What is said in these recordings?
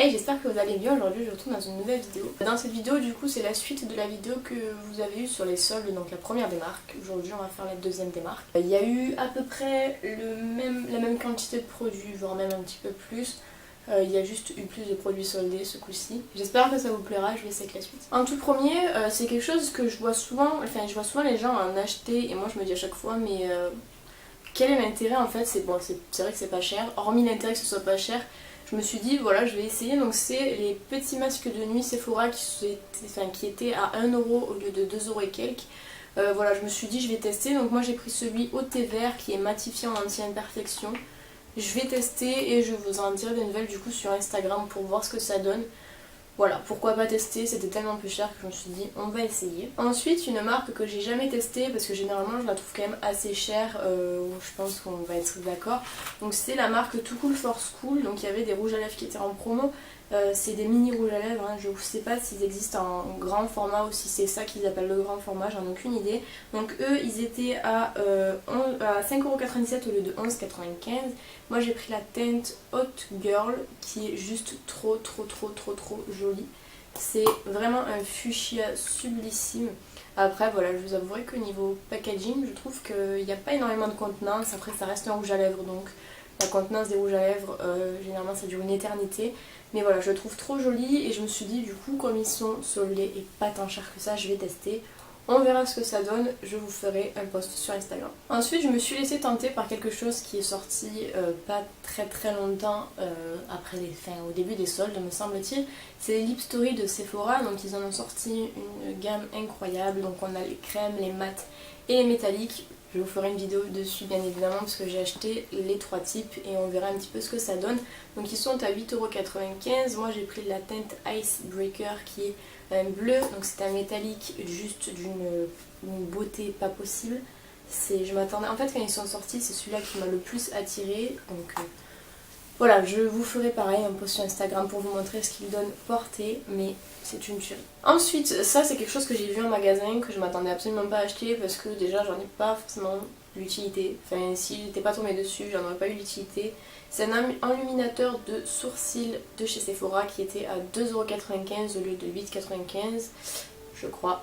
Hey, j'espère que vous allez bien. Aujourd'hui je retourne dans une nouvelle vidéo. Dans cette vidéo du coup c'est la suite de la vidéo que vous avez eue sur les soldes, donc la première des marques. Aujourd'hui on va faire la deuxième des marques. Il y a eu à peu près la même quantité de produits, voire même un petit peu plus. Il y a juste eu plus de produits soldés ce coup-ci. J'espère que ça vous plaira, je vais essayer avec la suite. En tout premier, c'est quelque chose que je vois souvent, je vois souvent les gens en acheter et moi je me dis à chaque fois mais quel est l'intérêt en fait? C'est bon, c'est vrai que c'est pas cher, hormis l'intérêt que ce soit pas cher. Je me suis dit voilà je vais essayer, donc c'est les petits masques de nuit Sephora qui étaient à 1€ au lieu de 2€ et quelques. Voilà, je me suis dit je vais tester, donc moi j'ai pris celui au thé vert qui est matifié en anti-imperfection. Je vais tester et je vous en dirai des nouvelles du coup sur Instagram pour voir ce que ça donne. Voilà, pourquoi pas tester, c'était tellement peu cher que je me suis dit on va essayer. Ensuite une marque que j'ai jamais testée parce que généralement je la trouve quand même assez chère, je pense qu'on va être d'accord. Donc c'est la marque Too Cool for School, donc il y avait des rouges à lèvres qui étaient en promo. C'est des mini rouges à lèvres, hein. Je ne sais pas s'ils existent en grand format ou si c'est ça qu'ils appellent le grand format, j'en ai aucune idée. Donc eux ils étaient à 5,97€ au lieu de 11,95€. Moi j'ai pris la teinte Hot Girl qui est juste trop jolie. C'est vraiment un fuchsia sublissime. Après voilà, je vous avouerai que niveau packaging je trouve qu'il n'y a pas énormément de contenance. Après ça reste un rouge à lèvres, donc la contenance des rouges à lèvres généralement ça dure une éternité. Mais voilà, je le trouve trop joli et je me suis dit du coup comme ils sont soldés et pas tant chers que ça, je vais tester. On verra ce que ça donne, je vous ferai un post sur Instagram. Ensuite je me suis laissée tenter par quelque chose qui est sorti pas très longtemps après au début des soldes me semble-t-il. C'est les Lip Story de Sephora, donc ils en ont sorti une gamme incroyable. Donc on a les crèmes, les mats et les métalliques. Je vous ferai une vidéo dessus bien évidemment parce que j'ai acheté les trois types et on verra un petit peu ce que ça donne. Donc ils sont à 8,95€. Moi j'ai pris la teinte Icebreaker qui est un bleu, donc c'est un métallique juste d'une beauté pas possible. Je m'attendais, en fait quand ils sont sortis c'est celui-là qui m'a le plus attiré. Donc voilà, je vous ferai pareil un post sur Instagram pour vous montrer ce qu'il donne portée, mais c'est une tuerie. Ensuite, ça c'est quelque chose que j'ai vu en magasin, que je m'attendais absolument pas à acheter parce que déjà j'en ai pas forcément l'utilité. Enfin, si j'étais pas tombée dessus, j'en aurais pas eu l'utilité. C'est un enluminateur de sourcils de chez Sephora qui était à 2,95€ au lieu de 8,95€, je crois.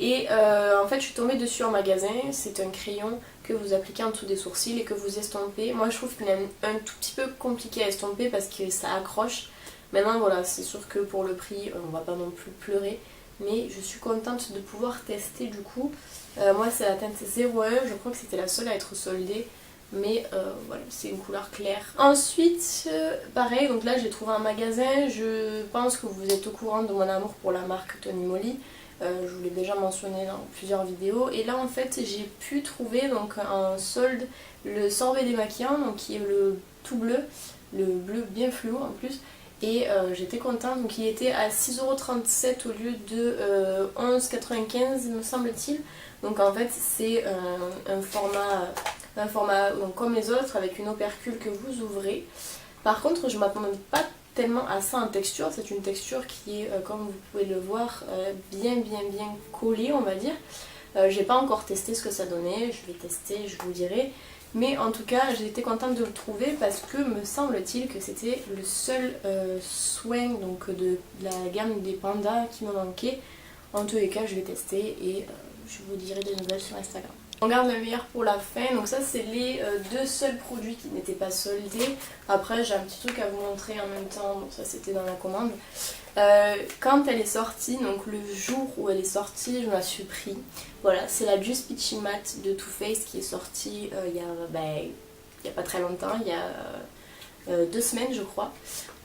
Et en fait je suis tombée dessus en magasin. C'est un crayon que vous appliquez en dessous des sourcils et que vous estompez. Moi je trouve qu'il est un tout petit peu compliqué à estomper parce que ça accroche. Maintenant voilà, c'est sûr que pour le prix on va pas non plus pleurer, mais je suis contente de pouvoir tester du coup. Moi c'est la teinte 01, je crois que c'était la seule à être soldée. Mais voilà, c'est une couleur claire. Ensuite, pareil, donc là j'ai trouvé un magasin. Je pense que vous êtes au courant de mon amour pour la marque Tony Moly. Je vous l'ai déjà mentionné dans plusieurs vidéos. Et là en fait j'ai pu trouver donc en solde le sorbet démaquillant, donc qui est le tout bleu, le bleu bien fluo en plus. Et j'étais contente, donc il était à 6,37€ au lieu de 11,95€ me semble-t-il. Donc en fait c'est un format donc, comme les autres avec une opercule que vous ouvrez. Par contre je m'attendais pas tellement à ça en texture, c'est une texture qui est comme vous pouvez le voir bien collée on va dire. J'ai pas encore testé ce que ça donnait, je vais tester, je vous dirai. Mais en tout cas j'ai été contente de le trouver parce que me semble-t-il que c'était le seul soin donc, de la gamme des pandas qui me manquait. En tous les cas je vais tester et je vous dirai des nouvelles sur Instagram. On garde le meilleur pour la fin, donc ça c'est les deux seuls produits qui n'étaient pas soldés. Après j'ai un petit truc à vous montrer en même temps, bon ça c'était dans la commande. Quand elle est sortie, donc le jour où elle est sortie, je me la suis pris. Voilà, c'est la Just Peachy Matte de Too Faced qui est sortie il y a pas très longtemps, il y a 2 semaines je crois,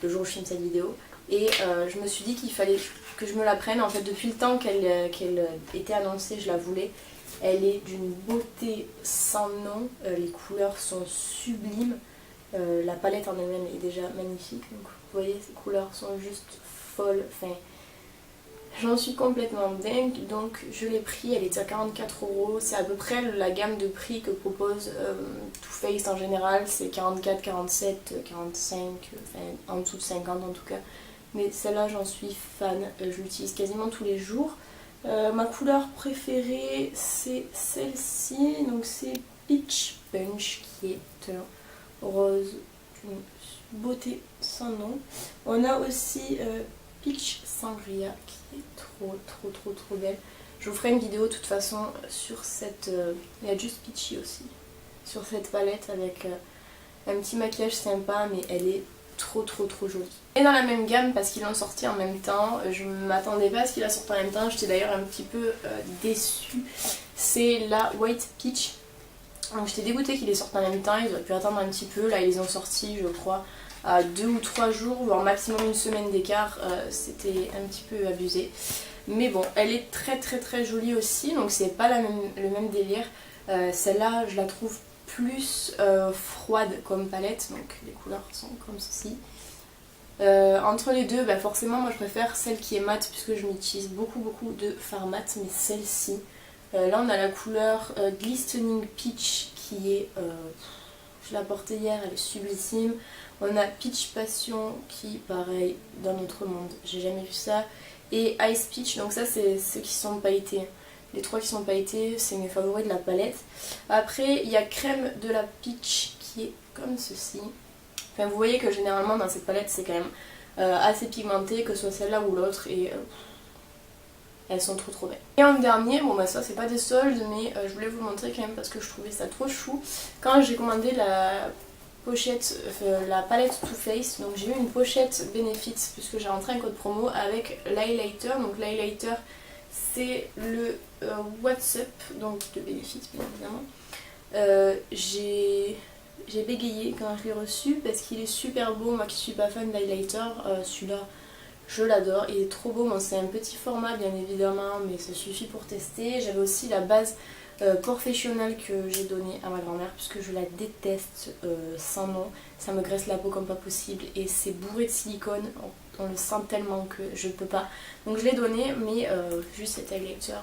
le jour où je filme cette vidéo. Et je me suis dit qu'il fallait que je me la prenne, en fait depuis le temps qu'elle était annoncée je la voulais. Elle est d'une beauté sans nom, les couleurs sont sublimes, la palette en elle-même est déjà magnifique, donc vous voyez ces couleurs sont juste folles, enfin j'en suis complètement dingue, donc je l'ai pris, elle était à 44€, c'est à peu près la gamme de prix que propose Too Faced en général, c'est 44, 47, 45, enfin en dessous de 50 en tout cas, mais celle-là j'en suis fan, je l'utilise quasiment tous les jours. Ma couleur préférée c'est celle-ci, donc c'est Peach Punch qui est un rose une beauté sans nom. On a aussi Peach Sangria qui est trop belle. Je vous ferai une vidéo de toute façon sur cette... il y a Just Peachy aussi. Sur cette palette avec un petit maquillage sympa, mais elle est trop jolie. Et dans la même gamme, parce qu'ils l'ont sorti en même temps, je ne m'attendais pas à ce qu'il la sorte en même temps, j'étais d'ailleurs un petit peu déçue. C'est la White Peach. Donc j'étais dégoûtée qu'ils les sortent en même temps, ils auraient pu attendre un petit peu. Là ils les ont sortis je crois à 2 ou 3 jours, voire maximum une semaine d'écart. C'était un petit peu abusé. Mais bon, elle est très jolie aussi, donc c'est pas le même délire. Celle-là je la trouve plus froide comme palette, donc les couleurs sont comme ceci. Entre les deux, bah forcément moi je préfère celle qui est mate puisque je m'utilise beaucoup de fard mat, mais celle-ci, là on a la couleur Glistening Peach qui est, je l'ai portée hier, elle est sublissime. On a Peach Passion qui pareil, dans notre monde, j'ai jamais vu ça. Et Ice Peach, donc ça c'est ceux qui sont pailletés. Les 3 qui sont pailletés, c'est mes favoris de la palette. Après, il y a Crème de la Peach qui est comme ceci. Enfin, vous voyez que généralement dans cette palette, c'est quand même assez pigmenté, que ce soit celle-là ou l'autre. Et elles sont trop belles. Et en dernier, bon bah ça c'est pas des soldes, mais je voulais vous le montrer quand même parce que je trouvais ça trop chou. Quand j'ai commandé la pochette, la palette Too Faced, donc j'ai eu une pochette Benefit puisque j'ai rentré un code promo avec l'highlighter. Donc l'highlighter, c'est le What's Up, donc de Benefit bien évidemment. J'ai bégayé quand je l'ai reçu parce qu'il est super beau. Moi qui suis pas fan d'highlighter, celui-là je l'adore, il est trop beau. Bon, c'est un petit format bien évidemment, mais ça suffit pour tester. J'avais aussi la base professionnelle que j'ai donnée à ma grand-mère puisque je la déteste sans nom. Ça me graisse la peau comme pas possible et c'est bourré de silicone. On le sent tellement que je peux pas. Donc je l'ai donné, mais juste cet highlighter,